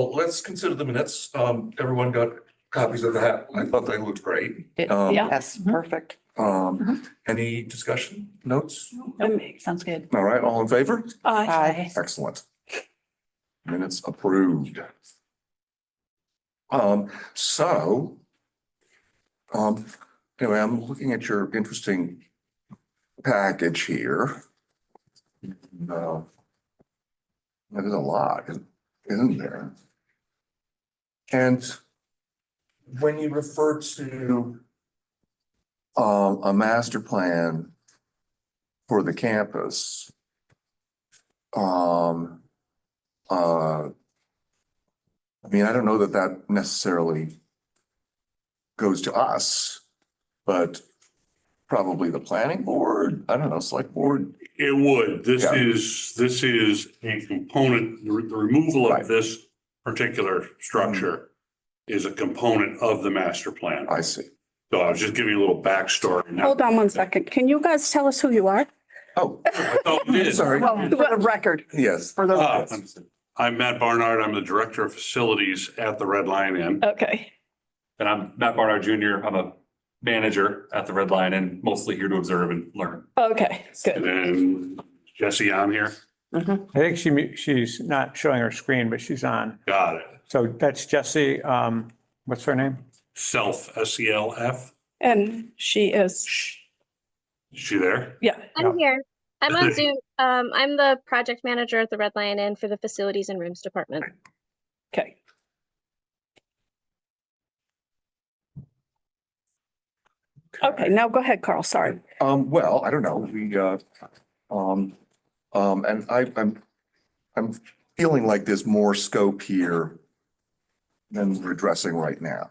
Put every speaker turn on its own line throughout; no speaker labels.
well, let's consider the minutes. Everyone got copies of that. I thought they looked great.
Yeah.
Yes, perfect.
Any discussion, notes?
Sounds good.
All right, all in favor?
Aye.
Excellent. Minutes approved. So, anyway, I'm looking at your interesting package here. There's a lot, isn't there? And when you refer to a master plan for the campus, I mean, I don't know that that necessarily goes to us, but probably the planning board, I don't know, select board.
It would. This
Yeah.
is a component, the removal
Right.
of this particular structure is a component of the master plan.
I see.
So I was just giving you a little backstory. Now-
Hold on one second. Can you guys tell us who you are?
Oh,
I thought we did.
sorry.
Well, for the record,
Yes.
for the,
I'm Matt Barnard. I'm the Director of Facilities at the Red Lion Inn.
Okay.
And I'm Matt Barnard Jr. I'm a manager at the Red Lion and mostly here to observe and learn.
Okay,
And
good.
then Jesse on here.
I think she's not showing her screen, but she's on.
Got it.
So that's Jesse, what's her name?
Self, SELF.
And she is,
Is she there?
yeah.
I'm here. I'm on Zoom. I'm the project manager at the Red Lion Inn for the facilities and rooms department.
Okay. Okay, now go ahead, Carl. Sorry.
Well, I don't know. And I'm feeling like there's more scope here than we're addressing right now.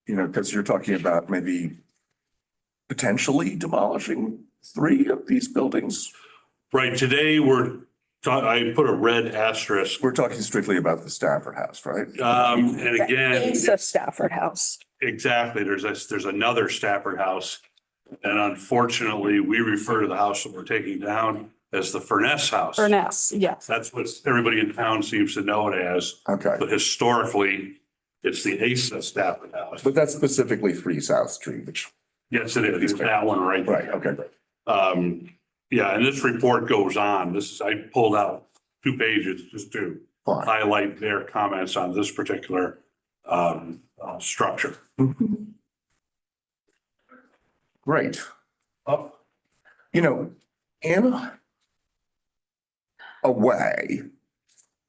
Because you're talking about maybe potentially demolishing 3 of these buildings.
Right, today I put a red asterisk.
We're talking strictly about the Stafford House, right?
And again,
It's a Stafford House.
exactly, there's another Stafford House. And unfortunately, we refer to the house that we're taking down as the Furness House.
Furness, yes.
That's what everybody in town seems to know it as,
Okay,
but historically, it's the Asa Stafford House.
but that's specifically 3 South Street, which,
Yes, it is. It's that one right there.
right, okay,
Yeah, and this report goes on. I pulled out 2 pages just to
fine.
highlight their comments on this particular structure.
Great. In a way,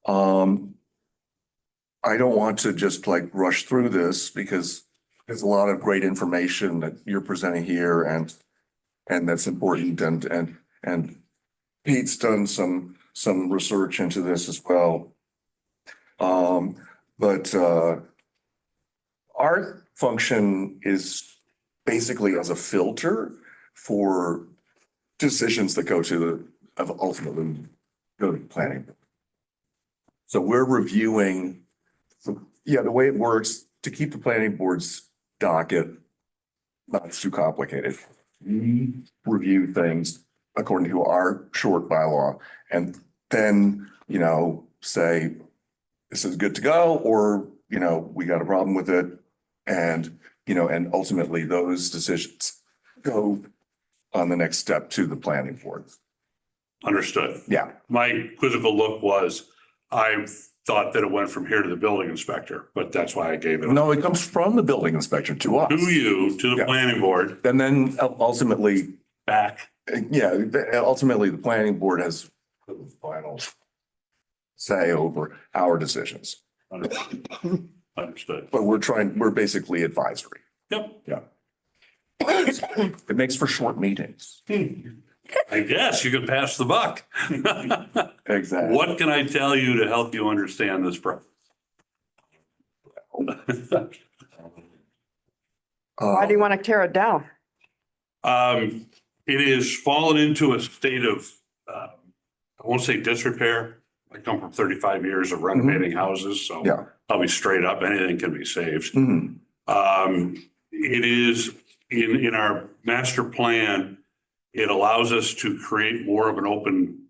I don't want to just like rush through this because there's a lot of great information that you're presenting here and that's important and Pete's done some research into this as well. But our function is basically as a filter for decisions that ultimately go to the planning. So we're reviewing, the way it works to keep the planning board's docket not too complicated. We review things according to our short bylaw and then, say, this is good to go, or, we got a problem with it. And ultimately those decisions go on the next step to the planning board.
Understood.
Yeah.
My quizzical look was, I thought that it went from here to the building inspector, but that's why I gave it.
No, it comes from the building inspector to us.
To you, to the
Yeah.
planning board,
And then ultimately,
back.
ultimately the planning board has the final say over our decisions.
Understood.
But we're basically advisory.
Yep.
Yeah. It makes for short meetings.
I guess you could pass the buck.
Exactly.
What can I tell you to help you understand this process?
why do you want to tear it down?
It has fallen into a state of, I won't say disrepair. I come from 35 years of renovating houses, so
Yeah.
I'll be straight up, anything can be saved.
Mhm.
It is in our master plan, it allows us to create more of an open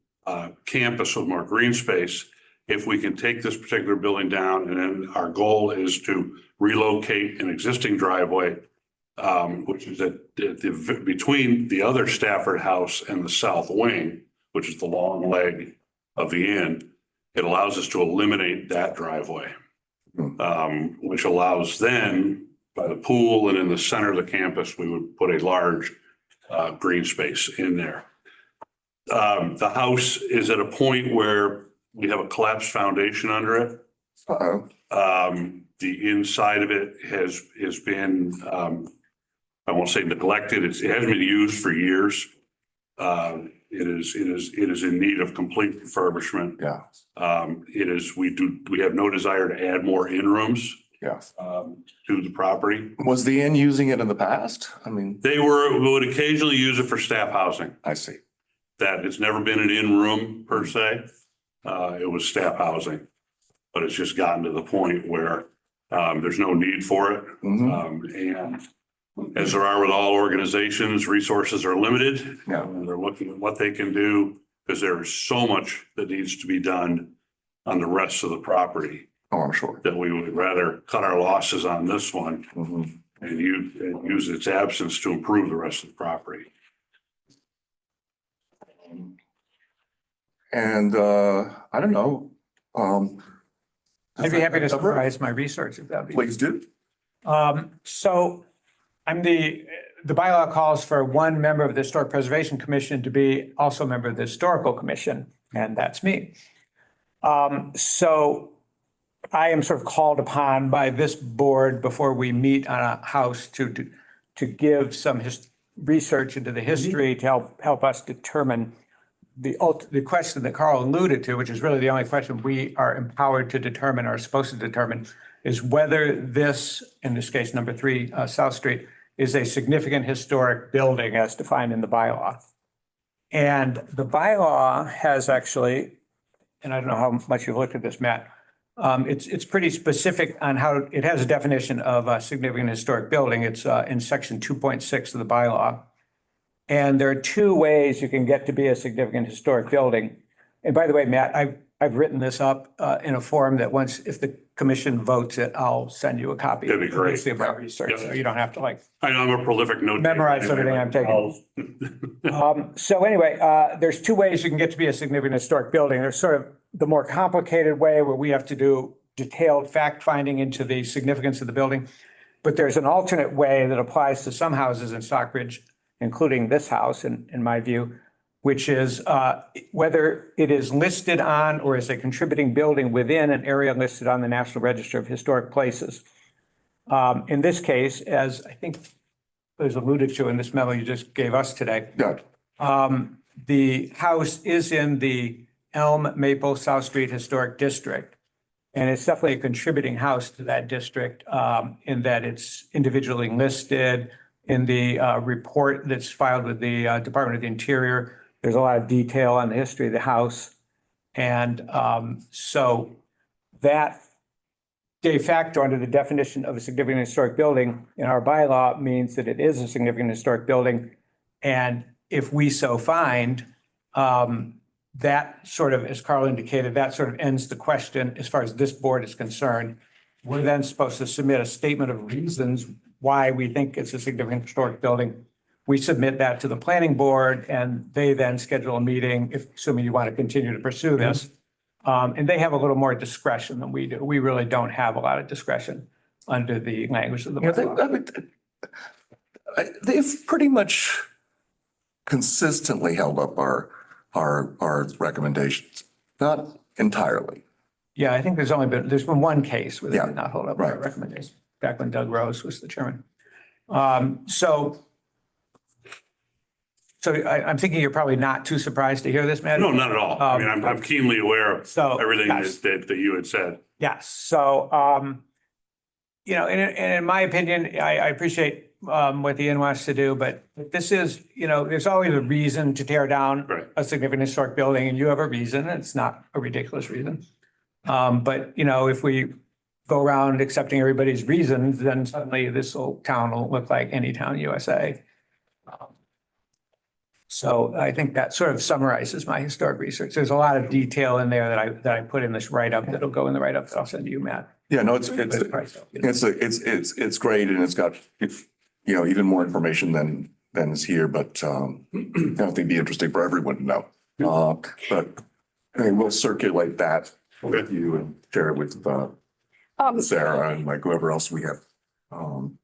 campus with more green space. if we can take this particular building down, and then our goal is to relocate an existing driveway, which is between the other Stafford house and the south wing, which is the long leg of the inn. It allows us to eliminate that driveway, which allows then by the pool and in the center of the campus, we would put a large green space in there. The house is at a point where we have a collapsed foundation under it. The inside of it has been, I won't say neglected. It hasn't been used for years. It is in need of complete refurbishment.
Yeah,
We have no desire to add more in rooms
yeah.
to the property.
Was the inn using it in the past? I mean,
They would occasionally use it for staff housing.
I see.
That it's never been an in room per se. It was staff housing, but it's just gotten to the point where there's no need for it. And as there are with all organizations, resources are limited.
Yeah.
And they're looking at what they can do because there is so much that needs to be done on the rest of the property
Oh, I'm sure.
that we would rather cut our losses on this one
Mhm.
and use its absence to improve the rest of the property.
And I don't know.
I'd be happy to summarize my research if that'd be.
Please do.
So I'm the bylaw calls for one member of the Historic Preservation Commission to be also a member of the Historical Commission, and that's me. So I am sort of called upon by this board before we meet on a house to give some research into the history to help us determine the question that Carl alluded to, which is really the only question we are empowered to determine or are supposed to determine, is whether this, in this case, number 3 South Street, is a significant historic building as defined in the bylaw. And the bylaw has actually, and I don't know how much you've looked at this, Matt, it's pretty specific on how it has a definition of a significant historic building. It's in section 2.6 of the bylaw. And there are 2 ways you can get to be a significant historic building. And by the way, Matt, I've written this up in a form that once, if the commission votes it, I'll send you a copy.
That'd be great.
Basically of my research,
Yep.
so you don't have to like
I know I'm a prolific note.
memorize everything I'm taking. So anyway, there's 2 ways you can get to be a significant historic building. There's sort of the more complicated way where we have to do detailed fact finding into the significance of the building. But there's an alternate way that applies to some houses in Stockbridge, including this house, in my view, which is whether it is listed on or is a contributing building within an area listed on the National Register of Historic Places. In this case, as I think was alluded to in this memo you just gave us today,
Yeah.
the house is in the Elm Maple South Street Historic District. And it's definitely a contributing house to that district in that it's individually listed in the report that's filed with the Department of the Interior. There's a lot of detail on the history of the house. And so that de facto under the definition of a significant historic building in our bylaw means that it is a significant historic building. And if we so find, that sort of, as Carl indicated, that sort of ends the question as far as this board is concerned. We're then supposed to submit a statement of reasons why we think it's a significant historic building. We submit that to the planning board and they then schedule a meeting, if assuming you want to continue to pursue this. And they have a little more discretion than we do. We really don't have a lot of discretion under the language of the
Yeah,
bylaw.
they've pretty much consistently held up our recommendations, not entirely.
Yeah, I think there's been one case where they
Yeah,
did not hold up
right.
our recommendation, back when Doug Rose was the chairman. So I'm thinking you're probably not too surprised to hear this, Matt?
No, not at all. I mean, I'm keenly aware of
So,
everything
yes.
that you had said.
Yes, so, and in my opinion, I appreciate what the inn wants to do, but this is, there's always a reason to tear down
Right.
a significant historic building, and you have a reason, it's not a ridiculous reason. But, if we go around accepting everybody's reasons, then suddenly this town will look like any town in USA. So I think that sort of summarizes my historic research. There's a lot of detail in there that I put in this write-up that'll go in the write-up that I'll send to you, Matt.
Yeah, no, it's great, and it's got, even more information than is here, but, I don't think it'd be interesting for everyone to know. But I mean, we'll circulate that with you and share it with, Sarah and like whoever else we have, on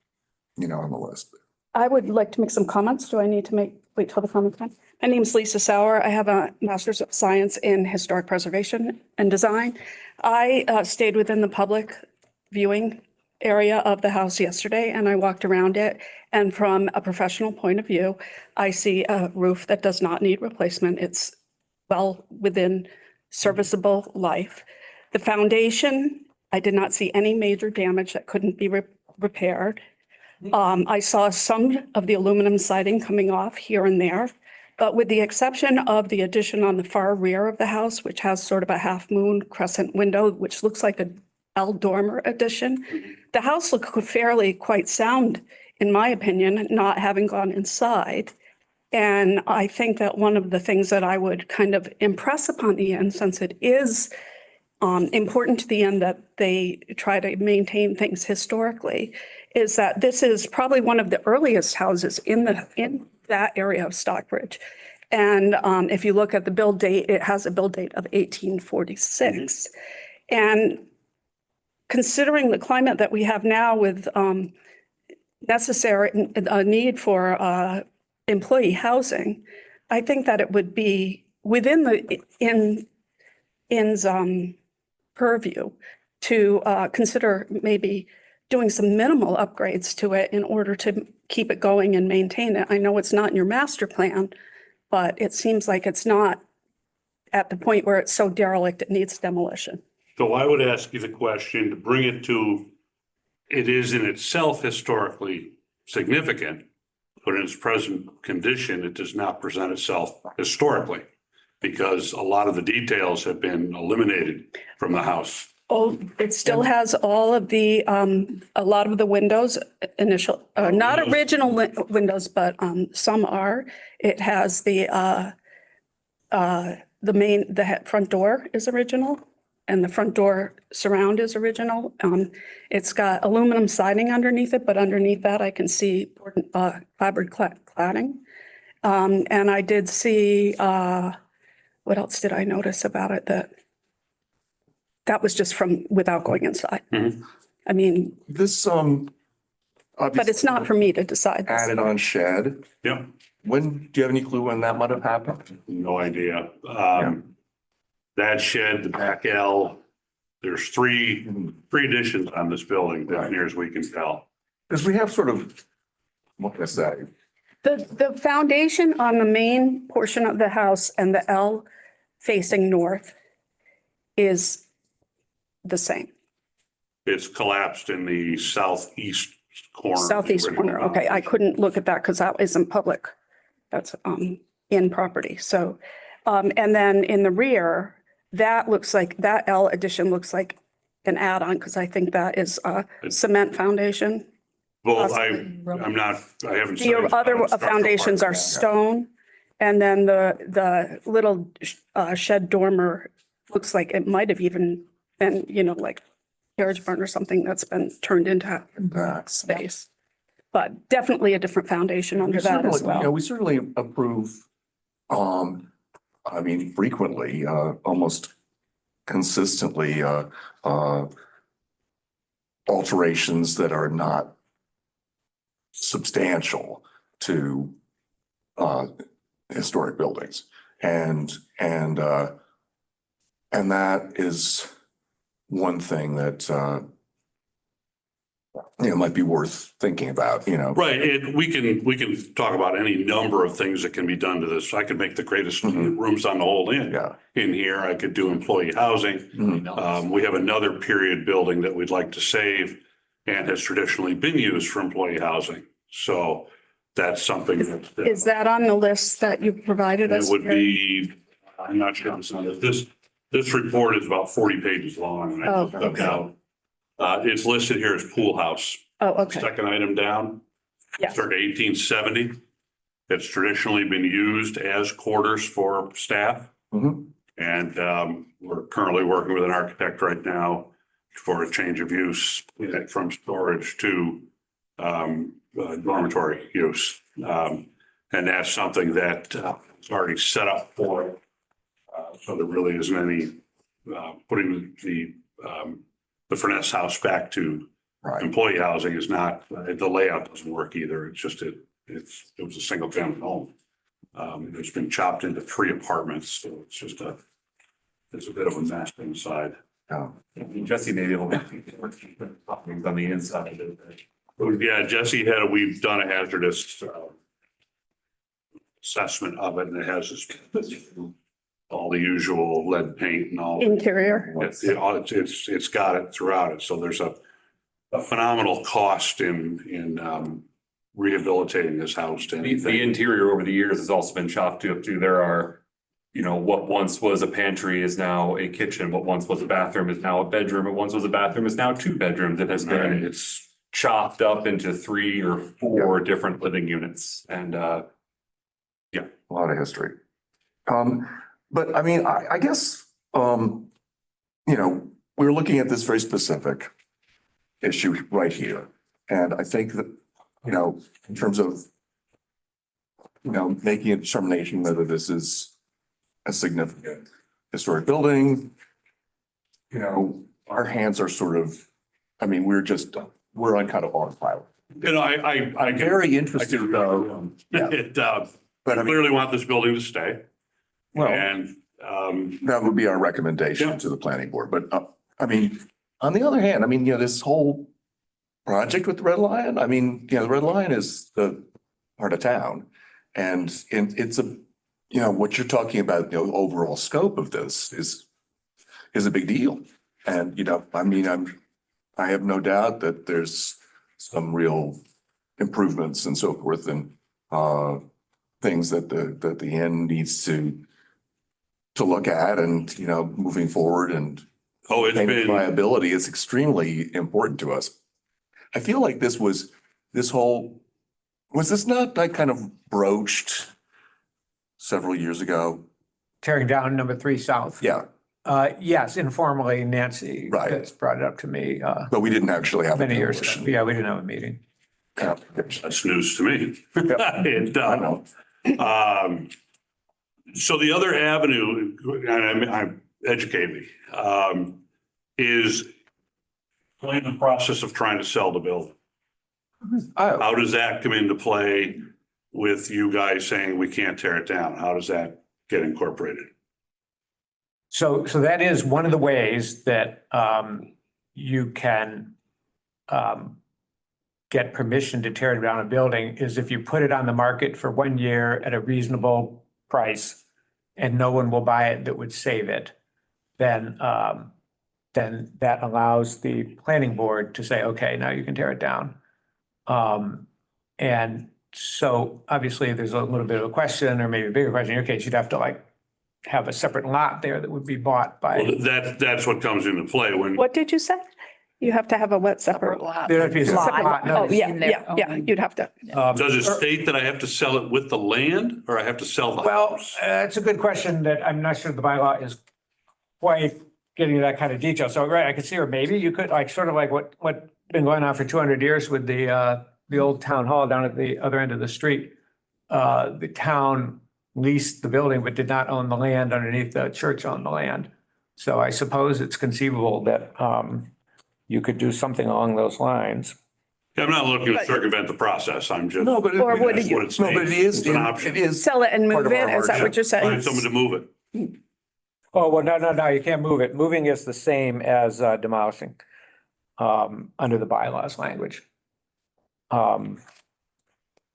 the list.
I would like to make some comments. Do I need to wait till the comment time? My name is Lisa Sauer. I have a Master's of Science in Historic Preservation and Design. I stayed within the public viewing area of the house yesterday and I walked around it. And from a professional point of view, I see a roof that does not need replacement. It's well within serviceable life. The foundation, I did not see any major damage that couldn't be repaired. I saw some of the aluminum siding coming off here and there, but with the exception of the addition on the far rear of the house, which has sort of a half moon crescent window, which looks like a L dormer addition, the house looked fairly quite sound, in my opinion, not having gone inside. And I think that one of the things that I would kind of impress upon the end, since it is important to the end that they try to maintain things historically, is that this is probably one of the earliest houses in that area of Stockbridge. And if you look at the build date, it has a build date of 1846. And considering the climate that we have now with necessary need for employee housing, I think that it would be within the inn's purview to consider maybe doing some minimal upgrades to it in order to keep it going and maintain it. I know it's not in your master plan, but it seems like it's not at the point where it's so derelict it needs demolition.
So I would ask you the question to bring it to, it is in itself historically significant, but in its present condition, it does not present itself historically because a lot of the details have been eliminated from the house.
Oh, it still has all of the, a lot of the windows, not original windows, but some are. It has the front door is original and the front door surround is original. It's got aluminum siding underneath it, but underneath that I can see fiber cladding. And I did see, what else did I notice about it that was just from without going inside.
Mhm.
I mean,
This,
but it's not for me to decide. this.
added on shed.
Yep,
Do you have any clue when that might have happened?
no idea. That shed, the back L, there's three additions on this building, as near as we can tell.
Because we have sort of, what can I say?
The foundation on the main portion of the house and the L facing north is the same.
It's collapsed in the southeast corner.
Southeast corner. Okay, I couldn't look at that because that isn't public. That's in property. So, and then in the rear, that looks like, that L addition looks like an add-on because I think that is a cement foundation.
Well, I haven't.
The other foundations are stone. And then the little shed dormer looks like it might have even been, like carriage barn or something that's been turned into space. But definitely a different foundation under that as well.
We certainly approve, frequently, almost consistently, alterations that are not substantial to historic buildings. And that is one thing that might be worth thinking about,
Right, we can talk about any number of things that can be done to this. I could make the greatest rooms on the whole inn.
Yeah.
In here, I could do employee housing. We have another period building that we'd like to save and has traditionally been used for employee housing. So that's something that.
Is that on the list that you provided us?
It would be, I'm not sure it's on it. This report is about 40 pages long. And I
Oh,
took out. It's listed here as pool house.
Oh, okay.
Second item down.
Yes.
Circa 1870. It's traditionally been used as quarters for staff.
Mhm.
And we're currently working with an architect right now for a change of use from storage to dormitory use. And that's something that is already set up for it. So there really isn't any putting the Furness house back to
Right.
employee housing is not, the layout doesn't work either. It's just, it was a single family home. It's been chopped into 3 apartments, so it's just it's a bit of a mess inside.
Yeah.
Jesse may be able to things on the inside.
Yeah, we've done a hazardous assessment of it, and it has this, all the usual lead paint and all.
Interior.
It's got it throughout it, so there's a phenomenal cost in rehabilitating this house to
The
anything.
interior over the years has also been chopped up too. There are, what once was a pantry is now a kitchen. What once was a bathroom is now a bedroom. What once was a bathroom is now 2 bedrooms. It has been,
It's,
chopped up into 3 or 4 different living units. And
A lot of history. But I mean, I guess, we're looking at this very specific issue right here. And I think that, in terms of, making a determination whether this is a significant historic building, our hands are sort of, we're on kind of autopilot.
I get
Very interested though. Yeah.
it.
But I mean,
Clearly want this building to stay.
well,
And
that would be our recommendation
Yeah.
to the planning board. But on the other hand, this whole project with the Red Lion, the Red Lion is the part of town. And it's what you're talking about, the overall scope of this is a big deal. And, I have no doubt that there's some real improvements and so forth and things that the inn needs to look at and, moving forward and
it's been,
viability is extremely important to us. I feel like was this not like kind of broached several years ago?
Tearing down number 3 south.
Yeah,
Yes, informally, Nancy
Right.
has brought it up to me
but we didn't actually have. a
many years ago.
demolition.
Yeah, we didn't have a meeting.
Yeah.
that's news to me. It,
I know.
So the other avenue, and educate me, is in the process of trying to sell the building.
Oh,
How does that come into play with you guys saying we can't tear it down? How does that get incorporated?
so that is one of the ways that you can get permission to tear down a building is if you put it on the market for 1 year at a reasonable price and no one will buy it that would save it, then that allows the planning board to say, okay, now you can tear it down. And so obviously there's a little bit of a question or maybe a bigger question. In your case, you'd have to have a separate lot there that would be bought
Well,
by.
that's what comes into play when,
What did you say? You have to have a what separate?
There'd have to be a separate lot. No,
Oh, yeah, you'd have to.
does it state that I have to sell it with the land or I have to sell the
Well,
house?
it's a good question that I'm not sure the bylaw is quite getting to that kind of detail. So, right, I could see, or maybe you could sort of like what's been going on for 200 years with the old town hall down at the other end of the street. The town leased the building, but did not own the land underneath. The church owned the land. So I suppose it's conceivable that you could do something along those lines.
I'm not looking to circumvent the process. I'm just.
No, but
Or would
That's
you
what it
No, but it
states.
is,
It's an option.
it is.
sell it and
Part
move
of our
it? Is that what you're saying?
Find someone to move it.
Oh, well, no, you can't move it. Moving is the same as demolishing under the bylaws language.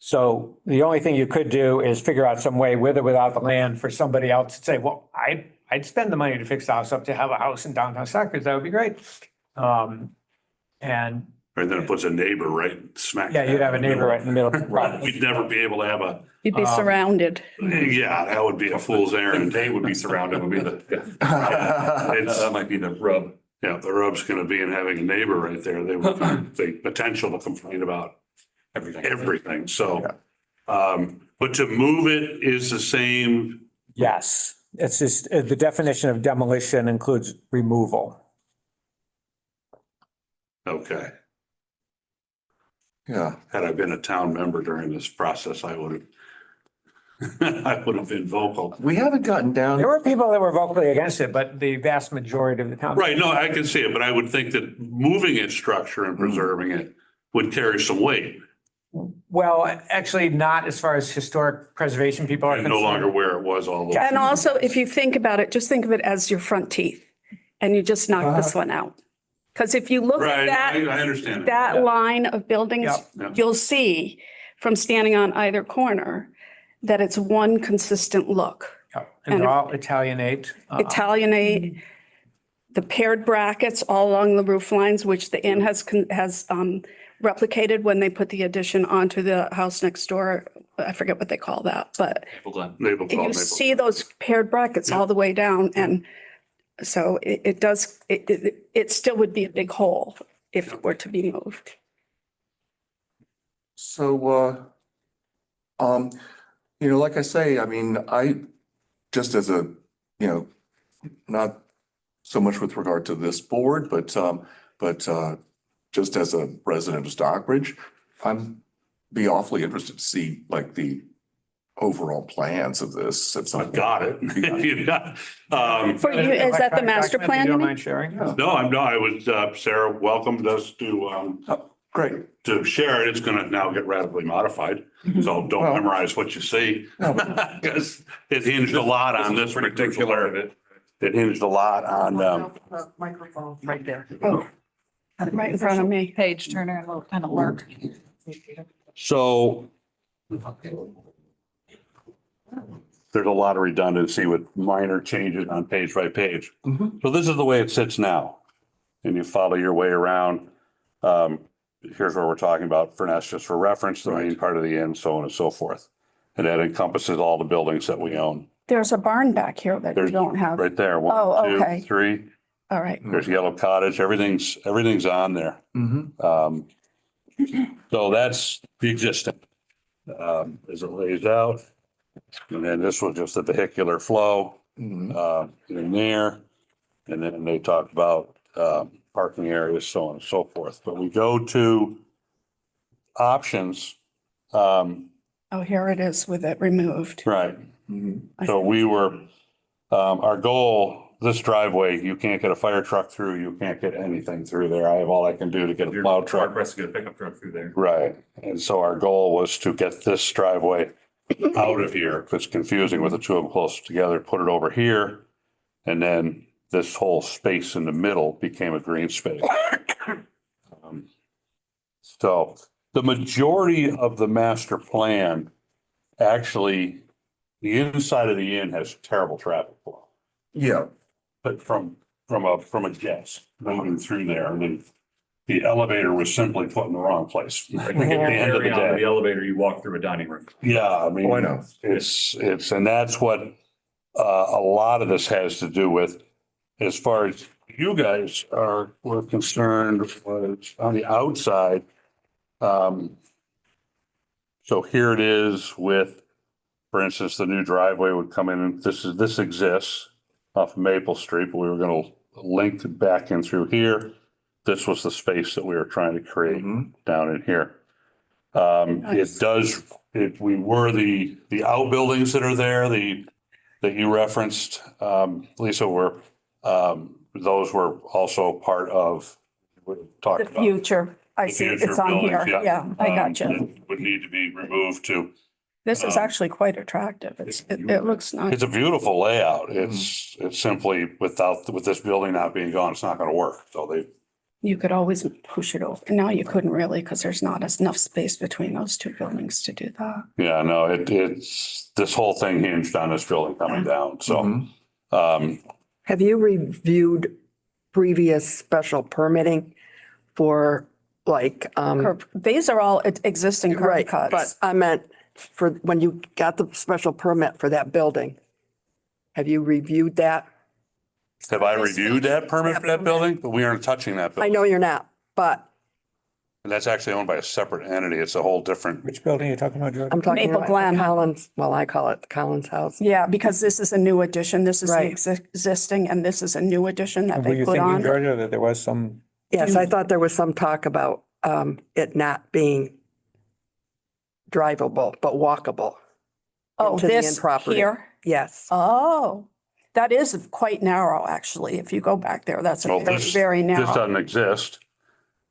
So the only thing you could do is figure out some way with or without the land for somebody else to say, well, I'd spend the money to fix the house up to have a house in downtown Stockbridge. That would be great. And
And then it puts a neighbor right smack.
yeah, you'd have a neighbor right in the middle. Right.
We'd never be able to have a,
You'd be surrounded.
yeah, that would be a fool's errand.
they would be surrounded, would be
It's,
that might be the rub.
yeah, the rub's gonna be in having a neighbor right there. They would, the potential to complain about
Everything.
everything. So, But to move it is the same,
Yes, it's just, the definition of demolition includes removal.
okay.
Yeah.
Had I been a town member during this process, I would have, I would have been vocal.
We haven't gotten down.
There were people that were vocally against it, but the vast majority of the town.
Right, no, I can see it, but I would think that moving its structure and preserving it would carry some weight.
Well, actually not as far as historic preservation people are
And
concerned.
no longer where it was all the way.
And also, if you think about it, just think of it as your front teeth and you just knock this one out. Because if you look at
Right,
that,
I understand.
that line of buildings,
Yep.
Yep.
you'll see from standing on either corner that it's one consistent look.
Yeah, and they're all Italianate.
Italianate, the paired brackets all along the roof lines, which the inn has replicated when they put the addition onto the house next door. I forget what they call that, but you see those paired brackets all the way down. And so it does, it still would be a big hole if it were to be moved.
So, like I say, I mean, just as a, not so much with regard to this board, but just as a resident of Stockbridge, be awfully interested to see like the overall plans of this at some
I've
point.
got it. You've got,
For you, is that the master plan?
You
you
don't
mean?
mind sharing?
no, I was, Sarah welcomed us
Great.
to share it. It's gonna now get radically modified. So don't
Well-
memorize what you see.
No, but-
Because it hinged a lot on this particular, it hinged a lot on,
Microphone right there.
Oh, right in front of me.
Page Turner, will kind of lurk.
so there's a lot of redundancy with minor changes on page by page.
Mhm.
So this is the way it sits now. And you follow your way around. Here's where we're talking about Furness, just for reference, the main part of the inn, so on and so forth. And that encompasses all the buildings that we own.
There's a barn back here that you
There's
don't have.
right there,
Oh,
1, 2,
okay.
3.
All right.
There's Yellow Cottage, everything's on there.
Mhm.
So that's the existing, as it lays out. And then this was just the vehicular flow,
Mhm.
in there. And then they talked about, parking areas, so on and so forth. But we go to options,
Oh, here it is with it removed.
right.
Mhm.
So we were, our goal, this driveway, you can't get a fire truck through, you can't get anything through there. I have all I can do to get a
You're
plow
hard
truck.
pressed to get a pickup truck through there.
Right. And so our goal was to get this driveway out of here. If it's confusing with the two of them close together, put it over here. And then this whole space in the middle became a green space. So the majority of the master plan, actually, the inside of the inn has terrible traffic flow.
Yeah.
But from a guest moving through there, and then the elevator was simply put in the wrong place. I think at the end of the
Carry on to
day.
the elevator, you walk through a dining room.
Yeah, I mean.
Oh, I know.
It's, and that's what, a lot of this has to do with, as far as you guys were concerned, was on the outside. So here it is with, for instance, the new driveway would come in, and this exists off of Maple Street, but we were gonna link it back in through here. This was the space that we were trying to create
Mhm.
down in here.
Nice.
We were the outbuildings that are there, that you referenced, Lisa, those were also part of, we talked
The
about.
future. I
the
see
future
it's on here.
buildings,
Yeah, I got you.
that Would need to be removed too.
This is actually quite attractive. It looks nice.
It's a beautiful layout. It's simply with this building not being gone, it's not gonna work. So
You could always push it over. Now you couldn't really because there's not enough space between those two buildings to do that.
yeah, no, it's, this whole thing hinged on this building coming down, so.
Mhm.
Have you reviewed previous special permitting for like,
These are all existing curb
right, but
cuts.
I meant for when you got the special permit for that building? Have you reviewed that?
Have I reviewed that permit for that building? But we aren't touching that
I
building.
know you're not, but
And that's actually owned by a separate entity. It's a whole different,
Which building are you talking about, George?
I'm talking
Maple
about
Glen.
Collins, well, I call it the Collins House.
Yeah, because this is a new addition. This is the
Right.
existing, and this is a new addition that
Were
they
you
put
thinking,
on.
Georgia, that there was some,
Yes, I thought there was some talk about it not being drivable, but walkable.
Oh,
into the
this
end property.
here?
Yes.
Oh, that is quite narrow, actually. If you go back there, that's a
well,
very,
this,
very
this
narrow.
doesn't exist.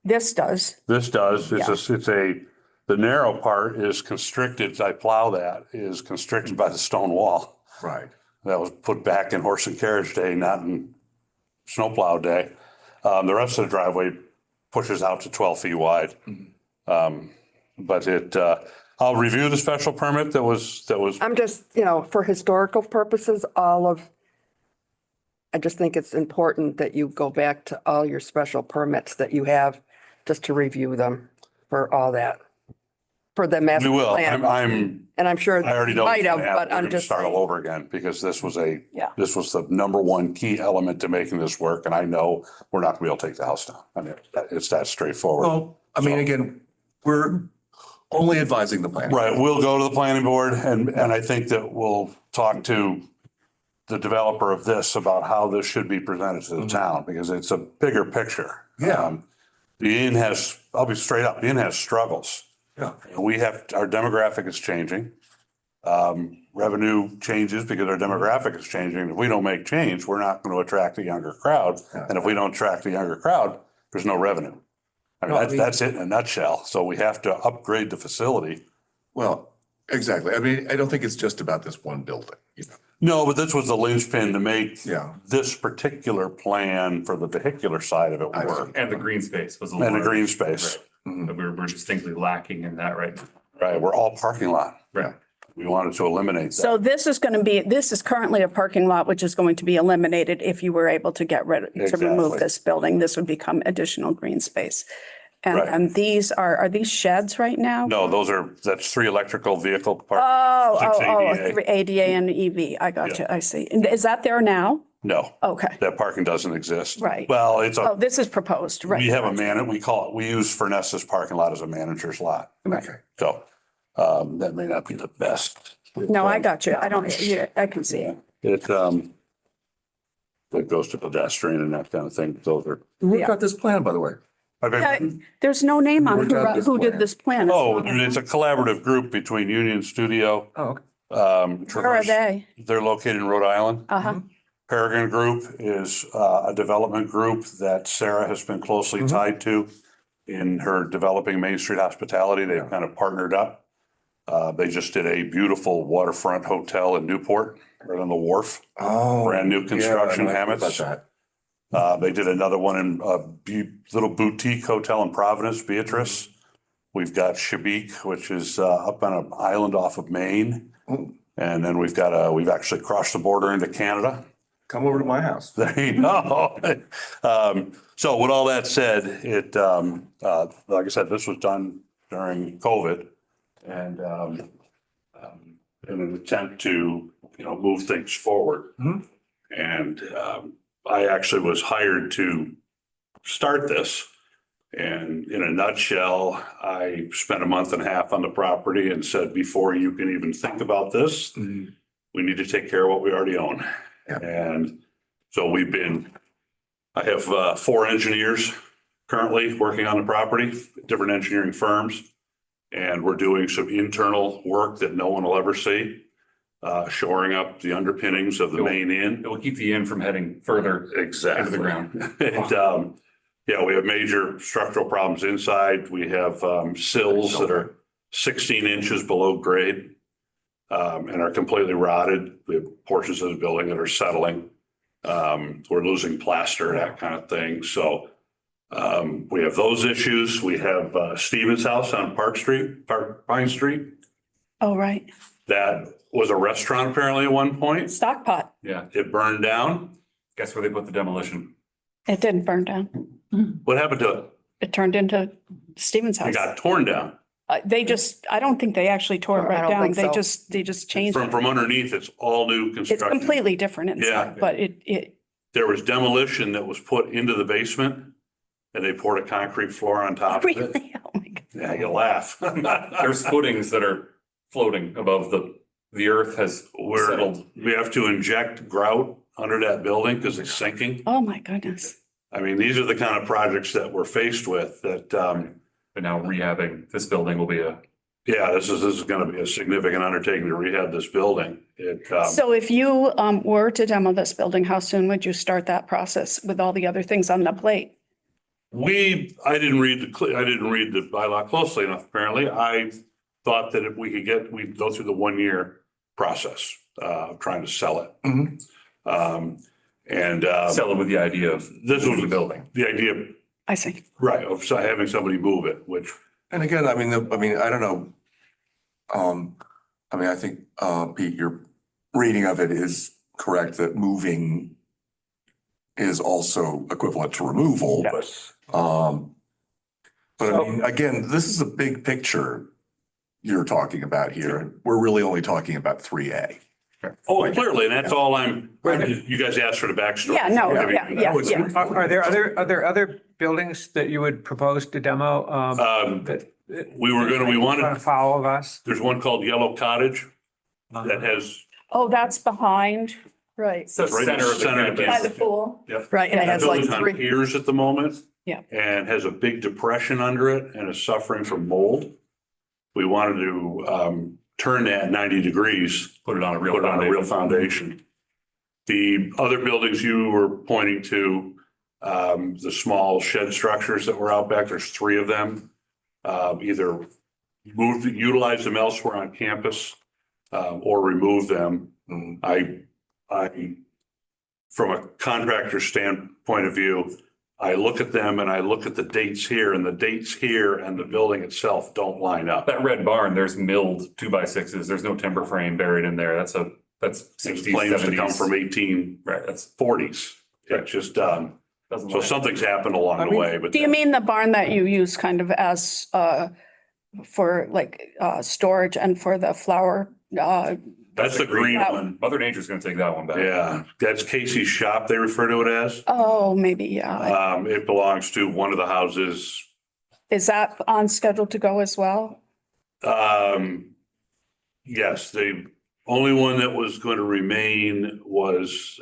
This does.
This does. The narrow part is constricted. I plow that is constricted by the stone wall.
Right.
That was put back in horse and carriage day, not in snowplow day. The rest of the driveway pushes out to 12 feet wide. But I'll review the special permit that was,
I'm just, for historical purposes, I just think it's important that you go back to all your special permits that you have, just to review them for all that. For the
we
master
will.
plan. And I'm sure
I already
you
know.
might have,
we're
but I'm
gonna
just
start all
saying.
over again because this was
Yeah.
this was the number one key element to making this work. And I know we're not gonna be able to take the house down. I mean, it's that straightforward.
Well, I mean, again, we're only advising the plan.
Right, we'll go to the planning board and I think that we'll talk to the developer of this about how this should be presented to the town, because it's a bigger picture.
Yeah.
The inn has, I'll be straight up, the inn has struggles.
Yeah.
Our demographic is changing. Revenue changes because our demographic is changing. If we don't make change, we're not going to attract a younger crowd. And if we don't attract a younger crowd, there's no revenue. I mean, that's it in a nutshell. So we have to upgrade the facility.
Well, exactly. I mean, I don't think it's just about this one building.
No, but this was the linchpin to make
Yeah.
this particular plan for the vehicular side of it
I
work.
And the green space was a
And the
large-
green space.
Right. But we're distinctly lacking in that right now.
Right, we're all parking lot.
Right.
We wanted to eliminate that.
So this is currently a parking lot, which is going to be eliminated if you were able to to remove
Exactly.
this building. This would become additional green space.
Right.
And these are these sheds right now?
No, that's 3 electrical vehicle park.
Oh,
6
oh,
ADA.
ADA and EV. I got
Yeah.
you. I see. And is that there now?
No,
Okay.
that parking doesn't exist.
Right.
Well,
Oh, this is proposed, right?
we have we use Furnace's parking lot as a manager's lot.
Right.
So, that may not be the best.
No, I got you. I don't, yeah, I can see it.
It goes to pedestrian and that kind of thing. Those are.
Who
Yeah.
got this plan, by the way?
Yeah, there's no name on
Who got this
who did
plan?
this plan.
Oh, it's a collaborative group between Union Studio.
Oh, okay.
Where are they?
They're located in Rhode Island.
Uh-huh.
Peregrine Group is a development group that Sarah has been closely tied to in her developing Main Street hospitality. They've kind of partnered up. They just did a beautiful waterfront hotel in Newport, right on the wharf.
Oh.
Brand new construction,
yeah, I know
Hammets.
about that.
They did another one in a little boutique hotel in Providence, Beatrice. We've got Shabik, which is up on an island off of Maine.
Oh,
And then we've actually crossed the border into Canada.
come over to my house.
There you go. So with all that said, like I said, this was done during COVID and in an attempt to, move things forward.
Mhm.
And I actually was hired to start this. And in a nutshell, I spent a month and a half on the property and said, before you can even think about this,
Mhm.
we need to take care of what we already own.
Yeah.
And so I have 4 engineers currently working on the property, different engineering firms. And we're doing some internal work that no one will ever see, shoring up the underpinnings of the main inn.
It will keep the inn from heading further
Exactly.
into the ground.
And, yeah, we have major structural problems inside. We have sills that are 16 inches below grade and are completely rotted. We have portions of the building that are settling. We're losing plaster, that kind of thing. So we have those issues. We have Stevens House on Pine Street.
Oh, right.
That was a restaurant apparently at one point.
Stockpot.
Yeah.
It burned down.
Guess where they put the demolition?
It didn't burn down.
What happened to it?
It turned into Stevens House.
It got torn down.
I don't think they actually tore it
I
right
don't
down.
think so.
They just changed it.
From underneath, it's all new
It's
construction.
completely different
Yeah.
inside, but it,
There was demolition that was put into the basement and they poured a concrete floor on top of it.
Really? Oh my God.
Yeah, you laugh.
There's footings that are floating above the earth has settled.
We have to inject grout under that building because it's sinking.
Oh, my goodness.
I mean, these are the kind of projects that we're faced with that,
But now rehabbing this building will be
yeah, this is going to be a significant undertaking to rehab this building.
So if you were to demo this building, how soon would you start that process with all the other things on the plate?
I didn't read the bylaw closely enough, apparently. I thought that if we could we'd go through the 1 year process of trying to sell it.
Mhm.
sell it with the idea of
This was
the building.
the idea,
I see.
right, of having somebody move it, which,
And again, I mean, I don't know. I think, Pete, your reading of it is correct that moving is also equivalent to removal.
Yes.
But I mean, again, this is a big picture you're talking about here. We're really only talking about 3A.
oh, clearly, and that's all you guys asked for the backstory.
Yeah, no,
I mean,
yeah.
Are there other buildings that you would propose to demo? That
We wanted,
Follow us?
there's one called Yellow Cottage that has,
Oh, that's behind, right,
It's the
Right in
center
the
of the
center of the
by
campus.
the pool.
Right, and it
that
has like
building's on
3,
piers at the moment.
Yeah.
And has a big depression under it and is suffering from mold. We wanted to turn that 90 degrees,
Put it on a real
put it on a real
foundation.
foundation. The other buildings you were pointing to, the small shed structures that were out back, there's 3 of them. Either utilize them elsewhere on campus or remove them. I, from a contractor standpoint of view, I look at them and I look at the dates here, and the dates here and the building itself don't line up.
That red barn, there's milled 2x6s. There's no timber frame buried in there. That's
It
60s,
claims to come
70s.
from
Right, that's
1840s. It's just,
doesn't
so
line.
something's happened along the way, but.
Do you mean the barn that you use kind of as, for like, storage and for the flower?
That's the green one.
Mother Nature's gonna take that one back.
Yeah, that's Casey's shop, they refer to it as.
Oh, maybe, yeah.
It belongs to one of the houses.
Is that on schedule to go as well?
Yes, the only one that was going to remain was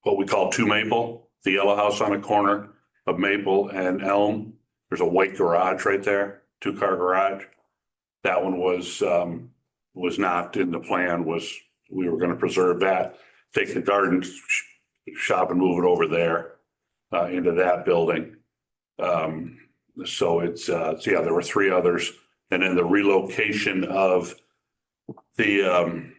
what we call 2 Maple, the yellow house on the corner of Maple and Elm. There's a white garage right there, 2-car garage. That one was not in the plan, we were going to preserve that, take the garden shop and move it over there into that building. So yeah, there were 3 others. And then the relocation of the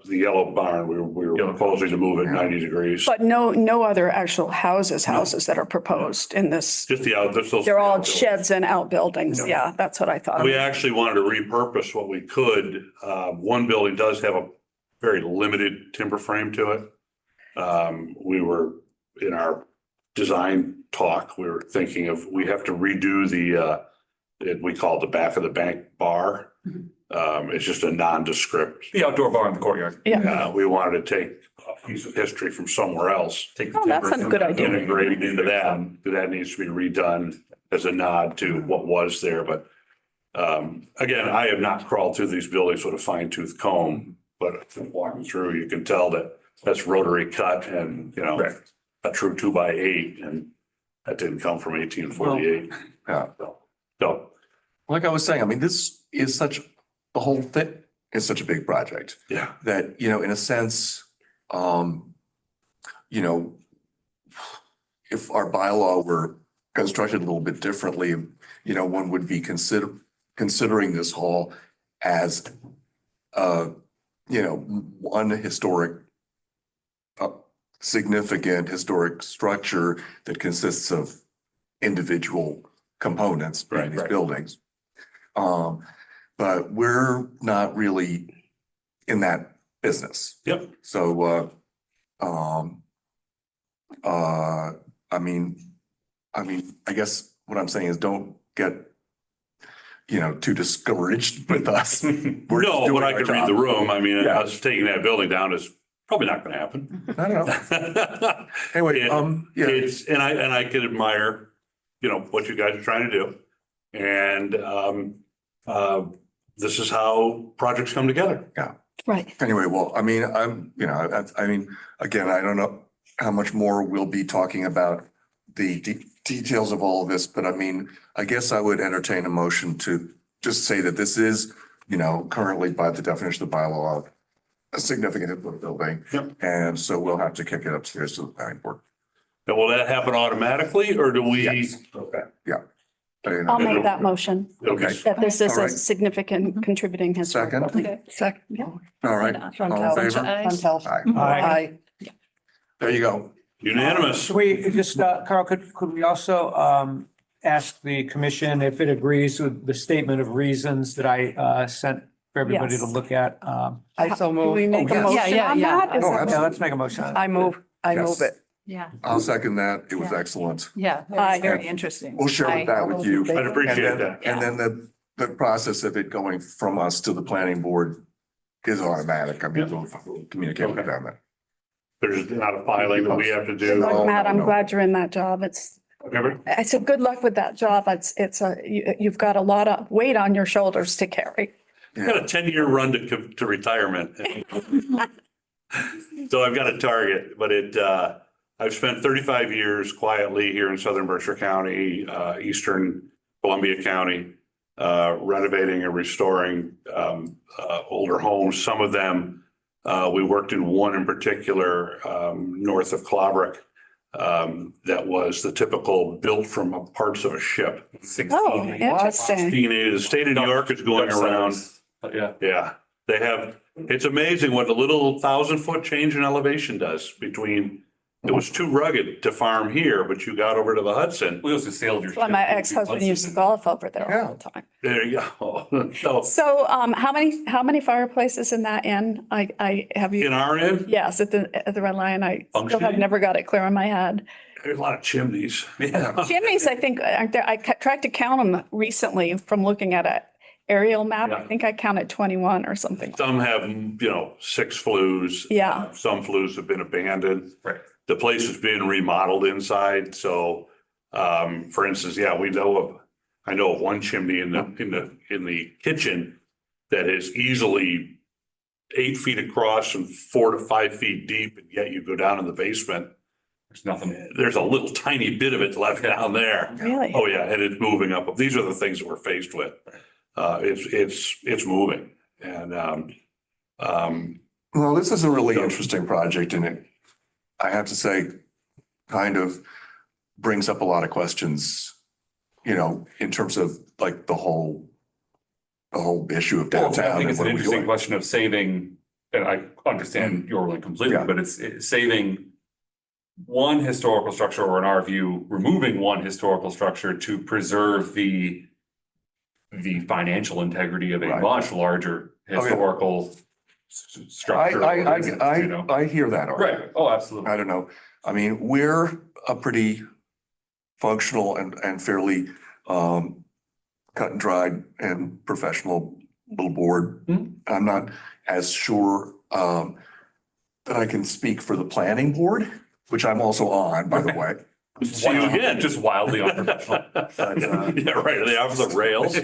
yellow barn, we were proposing to move it 90 degrees.
But no other actual houses that are proposed in this.
Just
They're all sheds and outbuildings. Yeah, that's what I thought.
We actually wanted to repurpose what we could. One building does have a very limited timber frame to it. We were in our design talk, we were thinking of, we have to redo we call it the back of the bank bar. It's just a nondescript.
The outdoor bar in the courtyard.
Yeah.
We wanted to take a piece of history from somewhere else,
Take the
Oh, that's
timber
a good idea.
integrate it into that. That needs to be redone as a nod to what was there. But again, I have not crawled through these buildings with a fine tooth comb, but walking through, you can tell that that's rotary cut and,
Right.
a true 2x8, and that didn't come from 1848.
Yeah.
So,
Like I was saying, I mean, this is the whole thing is such a big project
yeah,
that, in a sense, if our bylaw were constructed a little bit differently, one would be considering this hall as, one historic, significant historic structure that consists of individual components in these
Right.
buildings. But we're not really in that business.
Yep.
So, I guess what I'm saying is don't get, too discouraged with us. We're just
no,
doing
but I
our
could read
job.
the room. I mean,
Yeah.
us taking that building down is Probably not gonna happen.
I don't know. Anyway, yeah,
It's, and I can admire, what you guys are trying to do. And, this is how projects come together.
Right.
anyway, well, I mean, I mean, again, I don't know how much more we'll be talking about the details of all of this, but I mean, I guess I would entertain a motion to just say that this is, currently by the definition of the bylaw, a significant input building.
Yep.
And so we'll have to kick it upstairs to the planning board.
Now, will that happen automatically or do we?
Yes.
Okay.
I'll make that motion,
Okay,
that this is
All
a
right.
significant contributing historic
Second.
building.
Second.
all right. All in
Chantal.
favor?
Chantal.
Aye.
Aye.
There you go.
Unanimous.
Should we just, Carl, could we also ask the commission if it agrees with the statement of reasons that I sent for everybody
Yes.
to look at?
I so
Do we
move.
make a
yes.
motion on that? Is
Oh,
that-
absolutely.
Yeah, let's make a motion. on it.
I move
Yes.
it.
Yeah,
I'll second that. It was
Yeah.
excellent.
yeah,
Aye.
it's very interesting.
We'll share that with you.
I'd appreciate
And
that.
then the process of it going from us to the planning board is automatic. I mean, we'll communicate with them.
There's not a filing that we have to
Good
do.
luck, Matt, I'm
no.
glad you're in that job.
Remember?
I said, good luck with that job. You've got a lot of weight on your shoulders to carry.
I've got a 10-year run to retirement. So I've got a target, but I've spent 35 years quietly here in Southern Berkshire County, Eastern Columbia County, renovating and restoring older homes. Some of them, we worked in one in particular, north of Clobrick, that was the typical built from parts of a ship.
Oh, interesting.
The state of New York is going around.
Yeah.
Yeah, they have, it's amazing what a little 1,000-foot change in elevation does between, it was too rugged to farm here, but you got over to the Hudson.
We also sailed your.
That's why my ex-husband used to golf over there all the time.
There you go. So
So, how many fireplaces in that inn? I have
in
you,
our end,
yes, at the Red Lion. I still have
Functioning?
never got it clear in my head.
there's a lot of chimneys.
Yeah.
Chimneys, I think, aren't there? Tried to count them recently from looking at a aerial map. I
Yeah.
think I counted 21 or something.
Some have, 6 flues.
Yeah.
Some flues have been abandoned.
Right.
The place has been remodeled inside. So, for instance, yeah, I know of one chimney in the kitchen that is easily 8 feet across and 4 to 5 feet deep. And yet you go down in the basement,
There's nothing.
there's a little tiny bit of it left down there.
Really?
Oh, yeah, and it's moving up. These are the things that we're faced with. It's moving. And,
Well, this is a really interesting project and it, I have to say, kind of brings up a lot of questions, in terms of like the whole issue of
Well, I
downtown.
think
and
it's
what
an
are we
interesting
doing?
question of saving, and I understand your ruling completely,
Yeah.
but it's saving one historical structure, or in our view, removing one historical structure to preserve the financial integrity of a
Right.
much larger
yeah.
historical structure.
I hear that. already.
Right, oh, absolutely.
I don't know. I mean, we're a pretty functional and fairly cut and dried and professional little board.
Mhm.
I'm not as sure that I can speak for the planning board, which I'm also on, by the way.
see you again.
Just wildly unprofessional.
Yeah, right. Are they off the rails?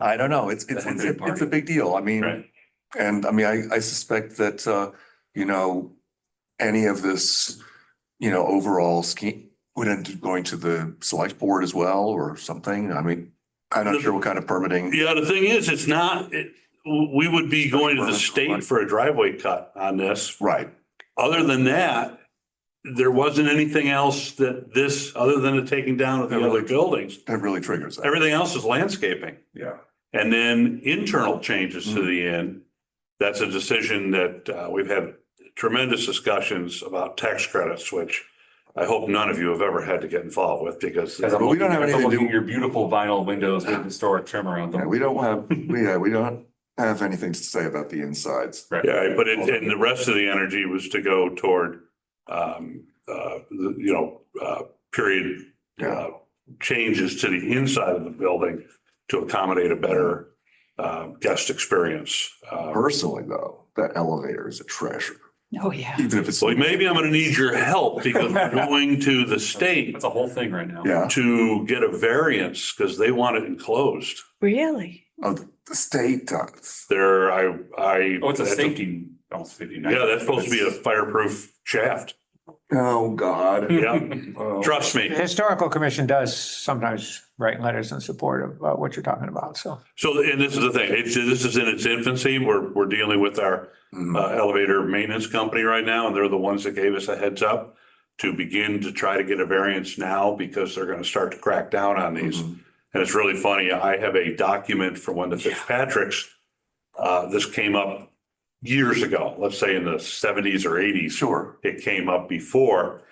I don't know. It's
That's one big
it's
party.
a big deal. I mean,
Right.
and I mean, I suspect that, any of this, overall scheme would end up going to the select board as well or something. I mean, I'm not sure what kind of permitting.
Yeah, the thing is, we would be going to the state for a driveway cut on this.
Right.
Other than that, there wasn't anything else other than the taking down of the other buildings.
That really triggers that.
Everything else is landscaping.
Yeah.
And then internal changes to the inn. That's a decision that we've had tremendous discussions about tax credits, which I hope none of you have ever had to get involved with because.
As I'm
But we don't have
looking- as I'm
anything to
looking
do-
at your beautiful vinyl windows with historic trim around
Yeah,
them.
we don't have anything to say about the insides.
Right.
Yeah, but and the rest of the energy was to go toward, period, changes to the inside of the building to accommodate a better, guest experience.
Personally, though, that elevator is a treasure.
Oh, yeah.
even if it's.
So maybe I'm gonna need your help because we're going to the state
That's a whole thing right now.
Yeah,
to get a variance because they want it enclosed.
Really?
oh, the state does.
There,
Oh, it's a
that's
safety, almost 59.
Yeah, that's supposed to be a fireproof shaft.
Oh, God.
Yeah,
Oh.
trust me.
The Historical Commission does sometimes write letters in support of what you're talking about, so.
So, and this is the thing, this is in its infancy. We're dealing with our
Mhm.
elevator maintenance company right now, and they're the ones that gave us a heads up to begin to try to get a variance now because they're gonna start to crack down on these.
Mhm.
And it's really funny. I have a document from when the Fitzpatricks, this came up years ago, let's say in the 70s or 80s.
Sure.
It came up before.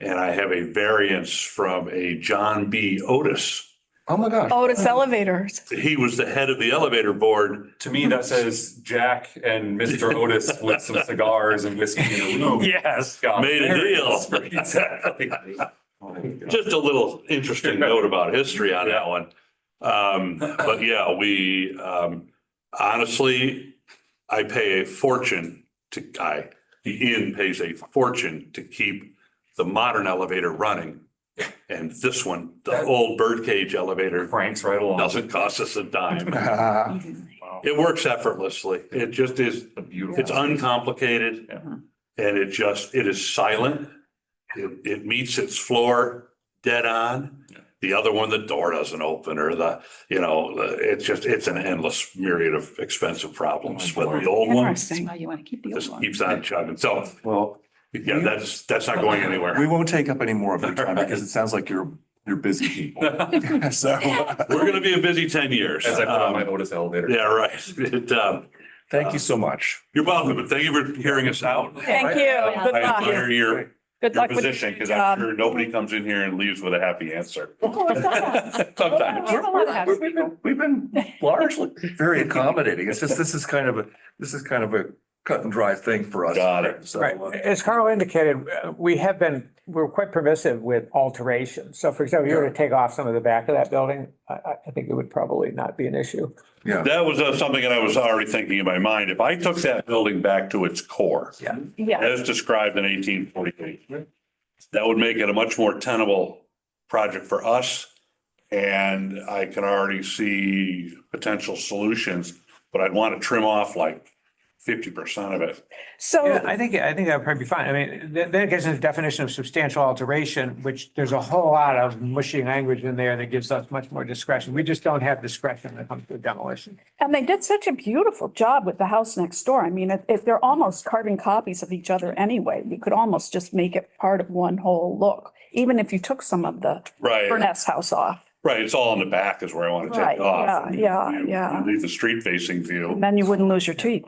And I have a variance from a John B. Otis.
Oh, my gosh.
Otis Elevators.
He was the head of the elevator board.
To me, that says Jack and Mr. Otis with some cigars and whiskey in a room.
Yes.
Got
Made a deal.
variance. Exactly.
Just a little interesting note about history on that one. But yeah, we, honestly, I pay a fortune the inn pays a fortune to keep the modern elevator running. And this one, the old birdcage elevator,
Frank's right along.
doesn't cost us a dime.
Wow.
It works effortlessly. It just is,
A beautiful.
it's uncomplicated.
Yeah.
And it is silent. It meets its floor dead on. The other one, the door doesn't open or it's an endless myriad of expensive problems. But the old one
Interesting.
Why you want to keep the old
just
one.
keeps on chugging. So,
Well,
yeah, that's not going
we
anywhere.
won't take up any more of your time because it sounds like you're busy people. So,
We're going to be a busy 10 years.
As I put on my Otis elevator.
Yeah, right.
thank you so much.
You're welcome. And thank you for hearing us out.
Thank you. Good
I
luck.
admire your
Good luck with
position because I'm
job.
sure nobody comes in here and leaves with a happy answer.
Oh,
Sometimes.
We've been largely very accommodating. It's just, this is kind of a cut and dry thing for us.
Got it.
So,
Right. As Carl indicated, we're quite permissive with alterations. So for example, if you were to take off some of the back of that building, I think it would probably not be an issue.
yeah.
That was something that I was already thinking in my mind. If I took that building back to its core,
Yeah.
as described in 1848, that would make it a much more tenable project for us. And I can already see potential solutions, but I'd want to trim off like 50% of it.
So.
Yeah, I think that'd probably be fine. I mean, then it gets into the definition of substantial alteration, which there's a whole lot of mushy language in there that gives us much more discretion. We just don't have discretion when it comes to demolition.
And they did such a beautiful job with the house next door. I mean, if they're almost carbon copies of each other anyway, you could almost just make it part of one whole look, even if you took some of the
Right.
Burness house off.
Right. It's all in the back is where I want to take
Right,
it off.
yeah.
You leave the street facing view.
And then you wouldn't lose your teeth.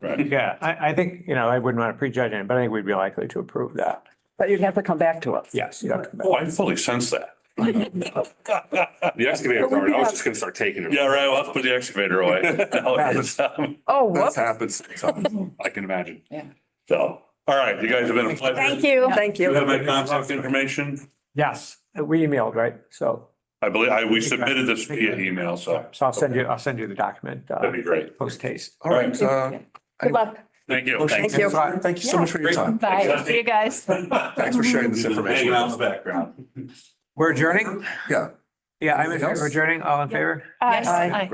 Right.
Yeah, I think, I wouldn't want to prejudge it, but I think we'd be likely to approve that.
But you'd have to come back to us.
Yes. you'd have to come back.
Oh, I fully sense that.
The excavator's already, I was just gonna start taking it.
Yeah, right. Well, let's put the excavator away. No, it's,
Oh,
That's
whoops.
happened sometimes.
I can imagine.
So, all right, you guys have been a pleasure.
Thank you.
Thank
You
you.
have my contact information?
Yes, we emailed, right? So
I believe we submitted this via email, so
I'll send you the document.
that'd be great.
Post haste.
All right.
Good luck.
Thank you.
Motion-
Thank you.
Thank you so much for your time.
Bye. See you guys.
Thanks for sharing this information.
Hanging out in the background.
We're adjourning?
Yeah.
Yeah, I'm in
Anything else?
favor of adjourning. All in favor?
Yes.
Aye.
Aye.